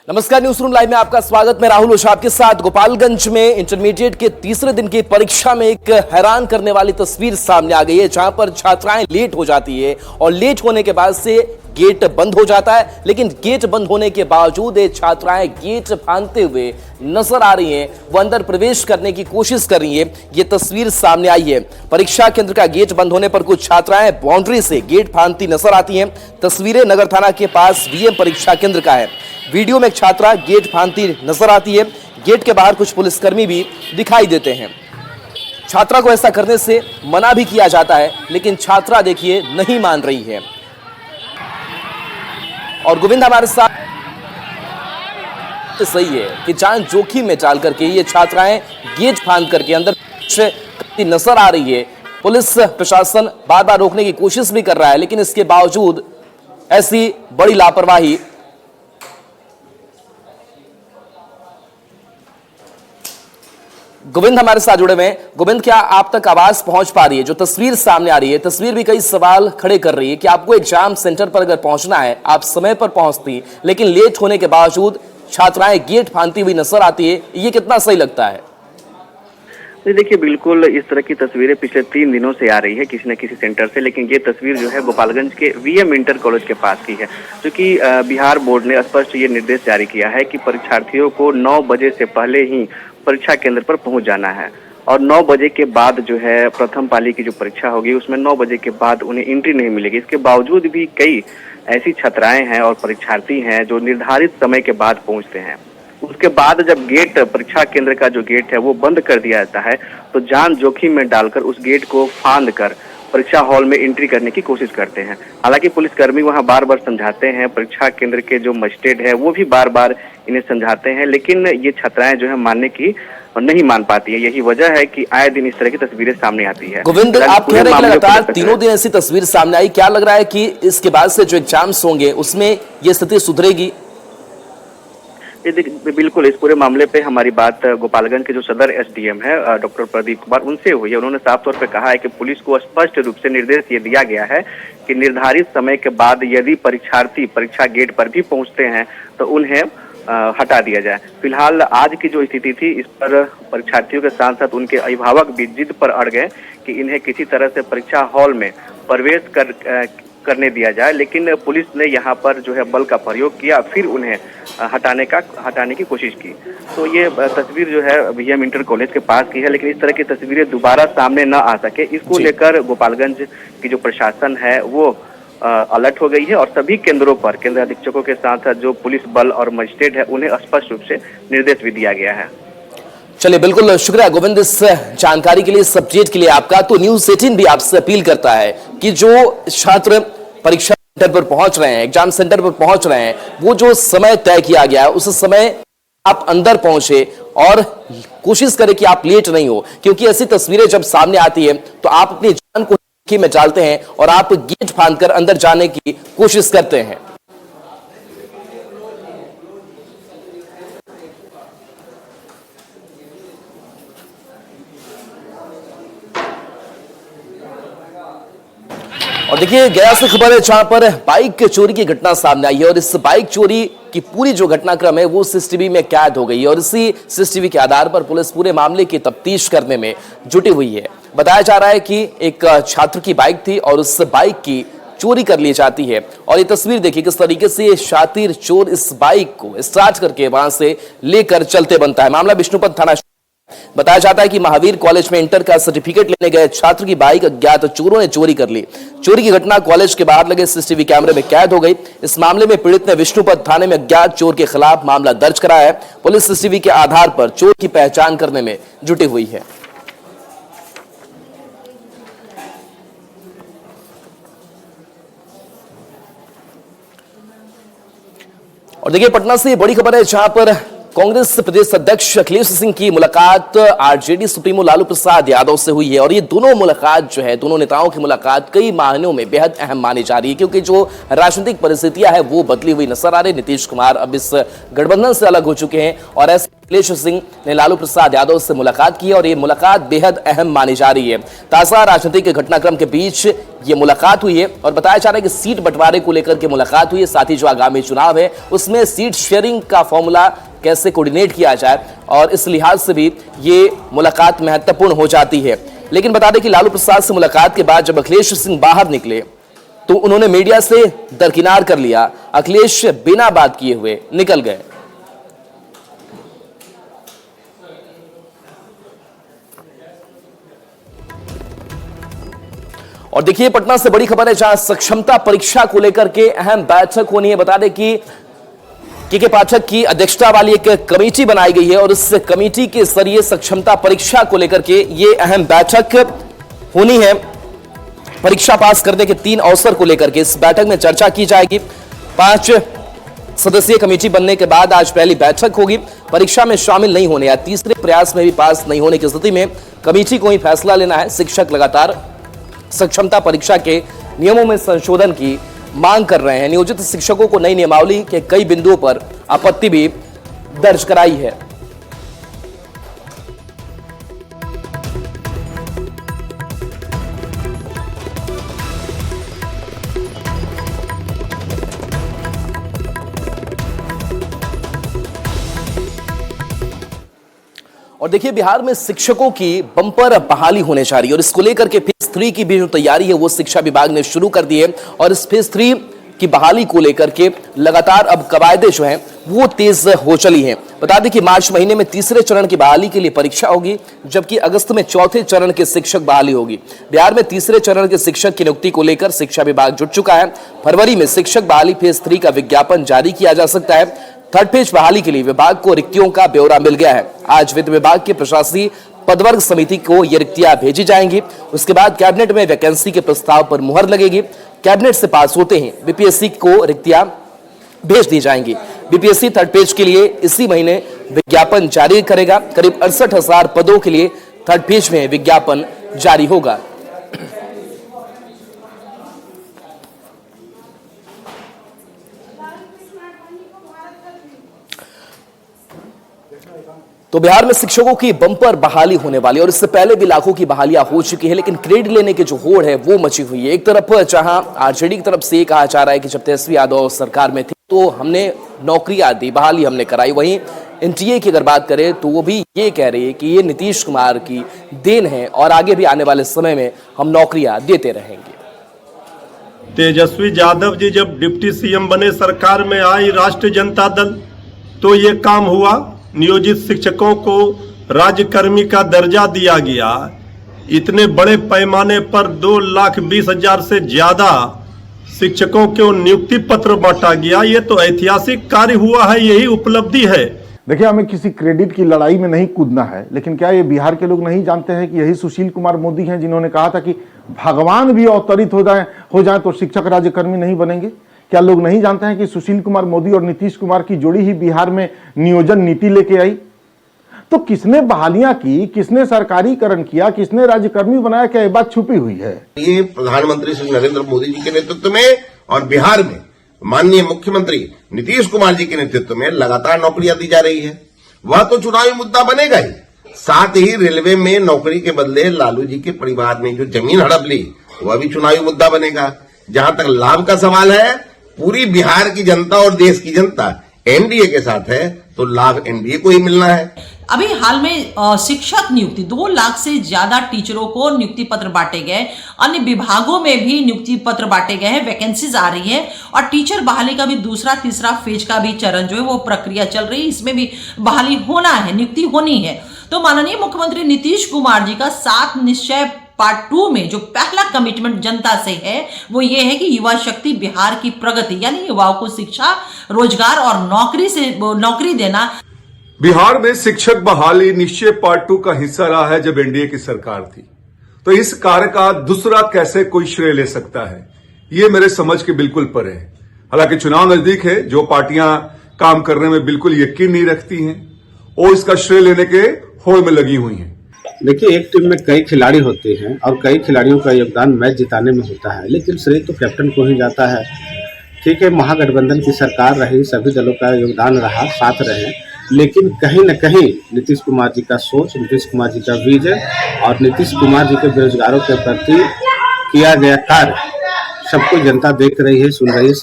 नमस्कार, news room live में आपका स्वागत। मैं राहुल ओझा आपके साथ। गोपालगंज में इंटरमीडिएट के तीसरे दिन की परीक्षा में एक हैरान करने वाली तस्वीर सामने आ गई है, जहां पर छात्राएं लेट हो जाती है और लेट होने के बाद से गेट बंद हो जाता है। लेकिन गेट बंद होने के बावजूद ये छात्राएं गेट फांदते हुए नजर आ रही हैं, वो अंदर प्रवेश करने की कोशिश कर रही है। ये तस्वीर सामने आई है। परीक्षा केंद्र का गेट बंद होने पर कुछ छात्राएं बाउंड्री से गेट फांदती नजर आती हैं। तस्वीरें नगर थाना के पास वीएम परीक्षा केंद्र का है। वीडियो में एक छात्रा गेट फांदती नजर आती है। गेट के बाहर कुछ पुलिसकर्मी भी दिखाई देते हैं। छात्रा को ऐसा करने से मना भी किया जाता है, लेकिन छात्रा देखिए नहीं मान रही है। और गोविंद हमारे साथ सही है कि जान जोखिम में डाल करके ये छात्राएं गेट फांद करके अंदर करती नजर आ रही है। पुलिस प्रशासन बार बार रोकने की कोशिश भी कर रहा है, लेकिन इसके बावजूद ऐसी बड़ी लापरवाही। गोविंद हमारे साथ जुड़े हुए हैं। गोविंद, क्या आप तक आवाज पहुंच पा रही है? जो तस्वीर सामने आ रही है, तस्वीर भी कई सवाल खड़े कर रही है कि आपको एग्जाम सेंटर पर अगर पहुंचना है, आप समय पर पहुंचती, लेकिन लेट होने के बावजूद छात्राएं गेट फांदती हुई नजर आती है। ये कितना सही लगता है? देखिए, बिल्कुल इस तरह की तस्वीरें पिछले 3 दिनों से आ रही है किसी न किसी सेंटर से। लेकिन ये तस्वीर जो है गोपालगंज के वीएम इंटर कॉलेज के पास की है, क्योंकि बिहार बोर्ड ने स्पष्ट ये निर्देश जारी किया है कि परीक्षार्थियों को 9 बजे से पहले ही परीक्षा केंद्र पर पहुंच जाना है। और 9 बजे के बाद जो है प्रथम पाली की जो परीक्षा होगी, उसमें 9 बजे के बाद उन्हें एंट्री नहीं मिलेगी। इसके बावजूद भी कई ऐसी छात्राएं हैं और परीक्षार्थी हैं जो निर्धारित समय के बाद पहुंचते हैं। उसके बाद जब गेट, परीक्षा केंद्र का जो गेट है वो बंद कर दिया जाता है, तो जान जोखिम में डालकर उस गेट को फांद कर परीक्षा हॉल में एंट्री करने की कोशिश करते हैं। हालांकि पुलिसकर्मी वहां बार बार समझाते हैं, परीक्षा केंद्र के जो मजिस्ट्रेट है वो भी बार बार इन्हें समझाते हैं, लेकिन ये छात्राएं जो है मानने की नहीं मान पाती है। यही वजह है कि आए दिन इस तरह की तस्वीरें सामने आती है। गोविंद, आप कह रहे हैं लगातार तीनों दिन ऐसी तस्वीर सामने आई, क्या लग रहा है कि इसके बाद से जो एग्जाम्स होंगे उसमें ये स्थिति सुधरेगी? बिल्कुल, इस पूरे मामले पे हमारी बात गोपालगंज के जो सदर एसडीएम है डॉक्टर प्रदीप कुमार, उनसे हुई है। उन्होंने साफ तौर पे कहा है कि पुलिस को स्पष्ट रूप से निर्देश ये दिया गया है कि निर्धारित समय के बाद यदि परीक्षार्थी परीक्षा गेट पर भी पहुंचते हैं तो उन्हें हटा दिया जाए। फिलहाल आज की जो स्थिति थी, इस पर परीक्षार्थियों के साथ साथ उनके अभिभावक भी जिद पर अड़ गए कि इन्हें किसी तरह से परीक्षा हॉल में प्रवेश करने दिया जाए। लेकिन पुलिस ने यहाँ पर जो है बल का प्रयोग किया, फिर उन्हें हटाने की कोशिश की। तो ये तस्वीर जो है वीएम इंटर कॉलेज के पास की है। लेकिन इस तरह की तस्वीरें दोबारा सामने न आ सके, इसको लेकर गोपालगंज की जो प्रशासन है वो अलर्ट हो गई है और सभी केंद्रों पर केंद्र अधीक्षकों के साथ जो पुलिस बल और मजिस्ट्रेट है उन्हें स्पष्ट रूप से निर्देश भी दिया गया है। चलिए, बिल्कुल शुक्रिया गोविंद इस जानकारी के लिए, इस अपडेट के लिए आपका। तो न्यूज़ 18 भी आपसे अपील करता है कि जो छात्र परीक्षा सेंटर पर पहुंच रहे हैं, एग्जाम सेंटर पर पहुंच रहे हैं, वो जो समय तय किया गया है उस समय आप अंदर पहुंचे और कोशिश करें कि आप लेट नहीं हो, क्योंकि ऐसी तस्वीरें जब सामने आती है तो आप अपनी जान को जोखिम में डालते हैं और आप गेट फांदकर अंदर जाने की कोशिश करते हैं। और देखिए, गया से खबर है जहां पर बाइक चोरी की घटना सामने आई है और इस बाइक चोरी की पूरी जो घटनाक्रम है वो सीसीटीवी में कैद हो गई है और इसी सीसीटीवी के आधार पर पुलिस पूरे मामले की तफ्तीश करने में जुटी हुई है। बताया जा रहा है कि एक छात्र की बाइक थी और उस बाइक की चोरी कर ली जाती है। और ये तस्वीर देखिए किस तरीके से शातिर चोर इस बाइक को स्टार्ट करके वहां से लेकर चलते बनता है। मामला विष्णुपद थाना। बताया जाता है कि महावीर कॉलेज में इंटर का सर्टिफिकेट लेने गए छात्र की बाइक अज्ञात चोरों ने चोरी कर ली। चोरी की घटना कॉलेज के बाहर लगे सीसीटीवी कैमरे में कैद हो गई। इस मामले में पीड़ित ने विष्णुपद थाने में अज्ञात चोर के खिलाफ मामला दर्ज कराया है। पुलिस सीसीटीवी के आधार पर चोर की पहचान करने में जुटी हुई है। और देखिए, पटना से बड़ी खबर है जहां पर कांग्रेस प्रदेश अध्यक्ष अखिलेश सिंह की मुलाकात आरजेडी सुप्रीमो लालू प्रसाद यादव से हुई है। और ये दोनों मुलाकात जो है, दोनों नेताओं की मुलाकात कई मायनों में बेहद अहम मानी जा रही है, क्योंकि जो राजनीतिक परिस्थितियां हैं वो बदली हुई नजर आ रही। नीतीश कुमार अब इस गठबंधन से अलग हो चुके हैं और ऐसे अखिलेश सिंह ने लालू प्रसाद यादव से मुलाकात की और ये मुलाकात बेहद अहम मानी जा रही है। ताजा राजनीतिक घटनाक्रम के बीच ये मुलाकात हुई है और बताया जा रहा है कि सीट बंटवारे को लेकर के मुलाकात हुई है। साथ ही जो आगामी चुनाव है उसमें सीट शेयरिंग का फॉर्मूला कैसे कोऑर्डिनेट किया जाए और इस लिहाज से भी ये मुलाकात महत्वपूर्ण हो जाती है। लेकिन बता दें कि लालू प्रसाद से मुलाकात के बाद जब अखिलेश सिंह बाहर निकले तो उन्होंने मीडिया से दरकिनार कर लिया। अखिलेश बिना बात किए हुए निकल गए। और देखिए पटना से बड़ी खबर है जहां सक्षमता परीक्षा को लेकर के अहम बैठक होनी है। बता दें कि के पाठक की अध्यक्षता वाली एक कमेटी बनाई गई है और इस कमेटी के जरिए सक्षमता परीक्षा को लेकर के ये अहम बैठक होनी है। परीक्षा पास करने के 3 अवसर को लेकर के इस बैठक में चर्चा की जाएगी। 5 सदस्यीय कमेटी बनने के बाद आज पहली बैठक होगी। परीक्षा में शामिल नहीं होने या तीसरे प्रयास में भी पास नहीं होने की स्थिति में कमेटी को ही फैसला लेना है। शिक्षक लगातार सक्षमता परीक्षा के नियमों में संशोधन की मांग कर रहे हैं। नियोजित शिक्षकों को नई नियमावली के कई बिंदुओं पर आपत्ति भी दर्ज कराई है। और देखिए बिहार में शिक्षकों की बंपर बहाली होने जा रही है और इसको लेकर के फेज 3 की भी जो तैयारी है वो शिक्षा विभाग ने शुरू कर दी है और इस फेज 3 की बहाली को लेकर के लगातार अब कवायदे जो हैं वो तेज हो चली हैं। बता दें कि मार्च महीने में तीसरे चरण की बहाली के लिए परीक्षा होगी जबकि अगस्त में चौथे चरण के शिक्षक बहाली होगी। बिहार में तीसरे चरण के शिक्षक की नियुक्ति को लेकर शिक्षा विभाग जुट चुका है। फरवरी में शिक्षक बहाली फेज 3 का विज्ञापन जारी किया जा सकता है। थर्ड फेज बहाली के लिए विभाग को रिक्तियों का ब्यौरा मिल गया है। आज वित्त विभाग के प्रशासकीय पदवर्ग समिति को ये रिक्तियां भेजी जाएंगी। उसके बाद कैबिनेट में वैकेंसी के प्रस्ताव पर मुहर लगेगी। कैबिनेट से पास होते ही बीपीएससी को रिक्तियां भेज दी जाएंगी। बीपीएससी थर्ड फेज के लिए इसी महीने विज्ञापन जारी करेगा। करीब 68,000 पदों के लिए थर्ड फेज में विज्ञापन जारी होगा। तो बिहार में शिक्षकों की बंपर बहाली होने वाली और इससे पहले भी लाखों की बहालियां हो चुकी है, लेकिन क्रेडिट लेने की जो होड़ है वो मची हुई है। एक तरफ जहां आरजेडी की तरफ से ये कहा जा रहा है कि जब तेजस्वी यादव सरकार में थे तो हमने नौकरियां दी, बहाली हमने कराई। वहीं एनटीए की अगर बात करें तो वो भी ये कह रही है कि ये नीतीश कुमार की देन है और आगे भी आने वाले समय में हम नौकरियां देते रहेंगे। तेजस्वी यादव जी जब डिप्टी सीएम बने, सरकार में आई राष्ट्रीय जनता दल, तो ये काम हुआ। नियोजित शिक्षकों को राज्यकर्मी का दर्जा दिया गया। इतने बड़े पैमाने पर 2,20,000 से ज्यादा शिक्षकों को नियुक्ति पत्र बांटा गया। ये तो ऐतिहासिक कार्य हुआ है, यही उपलब्धि है। देखिए, हमें किसी क्रेडिट की लड़ाई में नहीं कूदना है, लेकिन क्या ये बिहार के लोग नहीं जानते हैं कि यही सुशील कुमार मोदी हैं जिन्होंने कहा था कि भगवान भी अवतरित हो जाए तो शिक्षक राज्यकर्मी नहीं बनेंगे? क्या लोग नहीं जानते हैं कि सुशील कुमार मोदी और नीतीश कुमार की जोड़ी ही बिहार में नियोजन नीति लेके आई? तो किसने बहालियां की, किसने सरकारीकरण किया, किसने राज्यकर्मी बनाया, क्या ये बात छुपी हुई है? ये प्रधानमंत्री श्री नरेंद्र मोदी जी के नेतृत्व में और बिहार में माननीय मुख्यमंत्री नीतीश कुमार जी के नेतृत्व में लगातार नौकरियां दी जा रही है। वह तो चुनावी मुद्दा बनेगा ही। साथ ही रेलवे में नौकरी के बदले लालू जी के परिवार ने जो जमीन हड़प ली वह भी चुनावी मुद्दा बनेगा। जहां तक लाभ का सवाल है, पूरी बिहार की जनता और देश की जनता एनडीए के साथ है तो लाभ एनडीए को ही मिलना है। अभी हाल में शिक्षक नियुक्ति 2 लाख से ज्यादा टीचरों को नियुक्ति पत्र बांटे गए। अन्य विभागों में भी नियुक्ति पत्र बांटे गए हैं। वैकेंसीज आ रही है और टीचर बहाली का भी दूसरा तीसरा फेज का भी चरण जो है वो प्रक्रिया चल रही है। इसमें भी बहाली होना है, नियुक्ति होनी है। तो माननीय मुख्यमंत्री नीतीश कुमार जी का 7 निश्चय पार्ट 2 में जो पहला कमिटमेंट जनता से है वो ये है कि युवा शक्ति बिहार की प्रगति, यानी युवाओं को शिक्षा, रोजगार और नौकरी देना। बिहार में शिक्षक बहाली निश्चय पार्ट 2 का हिस्सा रहा है जब एनडीए की सरकार थी। तो इस कार्य का दूसरा कैसे कोई श्रेय ले सकता है, ये मेरे समझ के बिल्कुल परे है। हालांकि चुनाव नजदीक है, जो पार्टियां काम करने में बिल्कुल यकीन नहीं रखती हैं वो इसका श्रेय लेने के होड़ में लगी हुई हैं। देखिए, एक टीम में कई खिलाड़ी होते हैं और कई खिलाड़ियों का योगदान मैच जिताने में होता है, लेकिन श्रेय तो कैप्टन को ही जाता है। ठीक है, महागठबंधन की सरकार रही, सभी दलों का योगदान रहा, साथ रहे, लेकिन कहीं न कहीं नीतीश कुमार जी का सोच, नीतीश कुमार जी का विजन और नीतीश कुमार जी के बेरोजगारों के प्रति किया गया कार्य सबको जनता देख रही है, सुन रही है।